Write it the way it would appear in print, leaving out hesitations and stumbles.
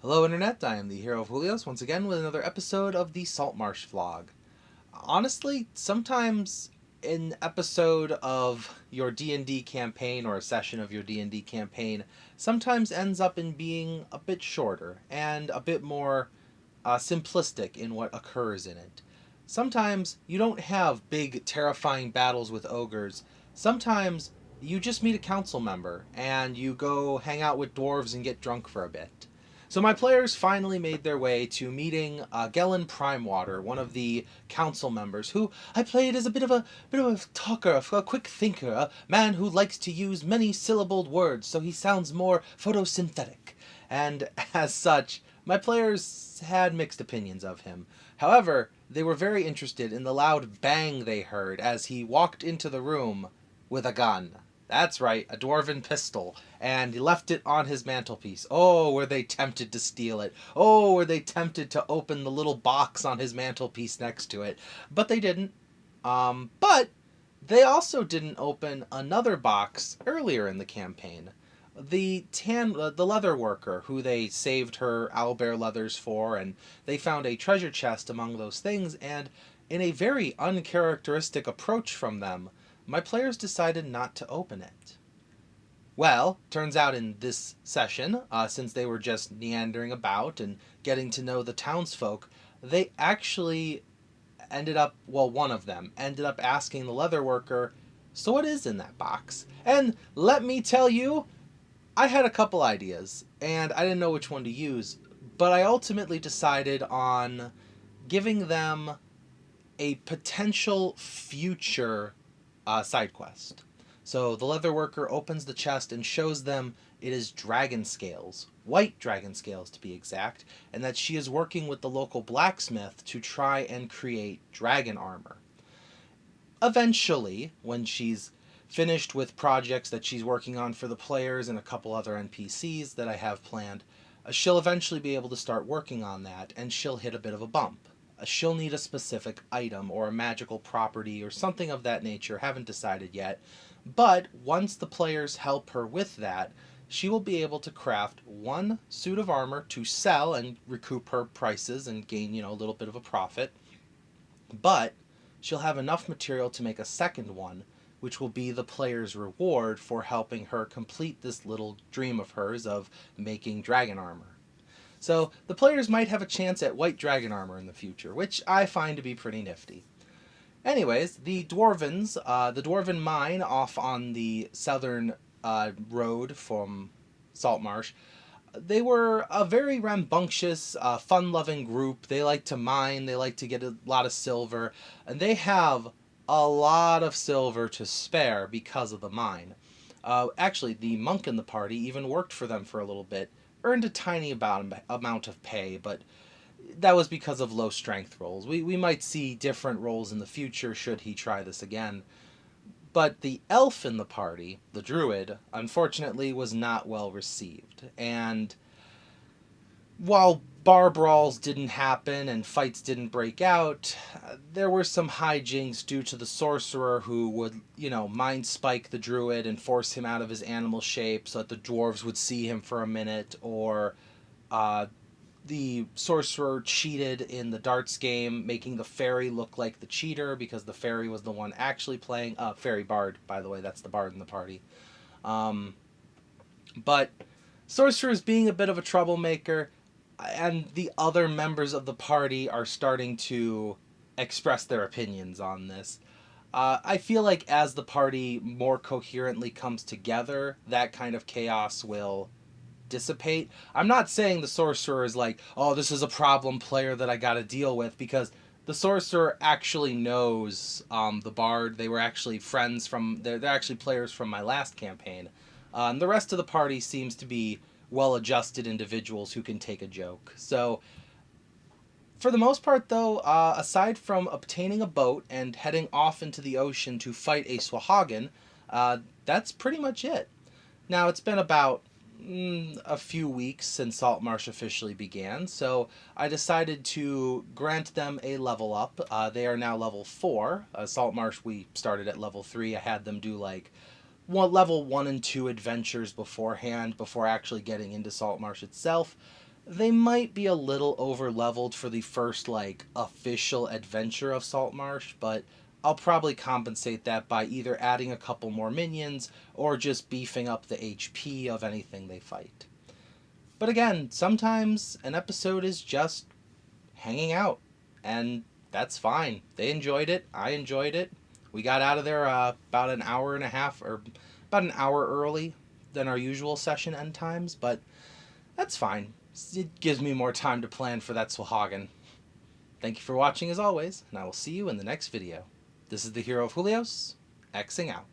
Hello Internet, I am the Hero of Julios, once again with another episode of the Saltmarsh vlog. Honestly, sometimes an episode of your D&D campaign or a session of your D&D campaign sometimes ends up in being a bit shorter and a bit more simplistic in what occurs in it. Sometimes you don't have big, terrifying battles with ogres. Sometimes you just meet a council member and you go hang out with dwarves and get drunk for a bit. So my players finally made their way to meeting Gellin Primewater, one of the council members, who I played as a bit of a talker, a quick thinker, a man who likes to use many syllabled words, so he sounds more photosynthetic. And as such, my players had mixed opinions of him. However, they were very interested in the loud bang they heard as he walked into the room with a gun. That's right, a dwarven pistol, and he left it on his mantelpiece. Oh, were they tempted to steal it. Oh, were they tempted to open the little box on his mantelpiece next to it. But they didn't. But they also didn't open another box earlier in the campaign. The leather worker who they saved her owlbear leathers for, and they found a treasure chest among those things, and in a very uncharacteristic approach from them, my players decided not to open it. Well, turns out in this session, since they were just meandering about and getting to know the townsfolk, they actually ended up, well, one of them ended up asking the leather worker, "So what is in that box?" And let me tell you, I had a couple ideas, and I didn't know which one to use, but I ultimately decided on giving them a potential future side quest. So the leather worker opens the chest and shows them it is dragon scales, white dragon scales to be exact, and that she is working with the local blacksmith to try and create dragon armor. Eventually, when she's finished with projects that she's working on for the players and a couple other NPCs that I have planned, she'll eventually be able to start working on that, and she'll hit a bit of a bump. She'll need a specific item or a magical property or something of that nature, haven't decided yet. But once the players help her with that, she will be able to craft one suit of armor to sell and recoup her prices and gain, a little bit of a profit. But she'll have enough material to make a second one, which will be the player's reward for helping her complete this little dream of hers of making dragon armor. So the players might have a chance at white dragon armor in the future, which I find to be pretty nifty. Anyways, the Dwarven mine off on the southern road from Saltmarsh, they were a very rambunctious, fun-loving group. They like to mine, they like to get a lot of silver, and they have a lot of silver to spare because of the mine. Actually, the monk in the party even worked for them for a little bit, earned a tiny amount of pay, but that was because of low strength rolls. We might see different rolls in the future should he try this again. But the elf in the party, the druid, unfortunately was not well received. And while bar brawls didn't happen and fights didn't break out, there were some hijinks due to the sorcerer who would, mind spike the druid and force him out of his animal shape so that the dwarves would see him for a minute, or the sorcerer cheated in the darts game, making the fairy look like the cheater because the fairy was the one actually playing. Fairy bard, by the way, that's the bard in the party. But sorcerer's being a bit of a troublemaker, and the other members of the party are starting to express their opinions on this. I feel like as the party more coherently comes together, that kind of chaos will dissipate. I'm not saying the sorcerer is like, oh, this is a problem player that I gotta deal with, because the sorcerer actually knows the bard. They were actually friends from, they're actually players from my last campaign. And the rest of the party seems to be well-adjusted individuals who can take a joke. So, for the most part, though, aside from obtaining a boat and heading off into the ocean to fight a Swahagan, that's pretty much it. Now, it's been about a few weeks since Saltmarsh officially began, so I decided to grant them a level up. They are now level 4. Saltmarsh, we started at level 3. I had them do level 1 and 2 adventures beforehand, before actually getting into Saltmarsh itself. They might be a little over leveled for the first, like, official adventure of Saltmarsh, but I'll probably compensate that by either adding a couple more minions or just beefing up the HP of anything they fight. But again, sometimes an episode is just hanging out, and that's fine. They enjoyed it, I enjoyed it. We got out of there about an hour and a half, or about an hour early than our usual session end times, but that's fine. It gives me more time to plan for that Swahagan. Thank you for watching as always, and I will see you in the next video. This is the Hero of Julios, Xing out.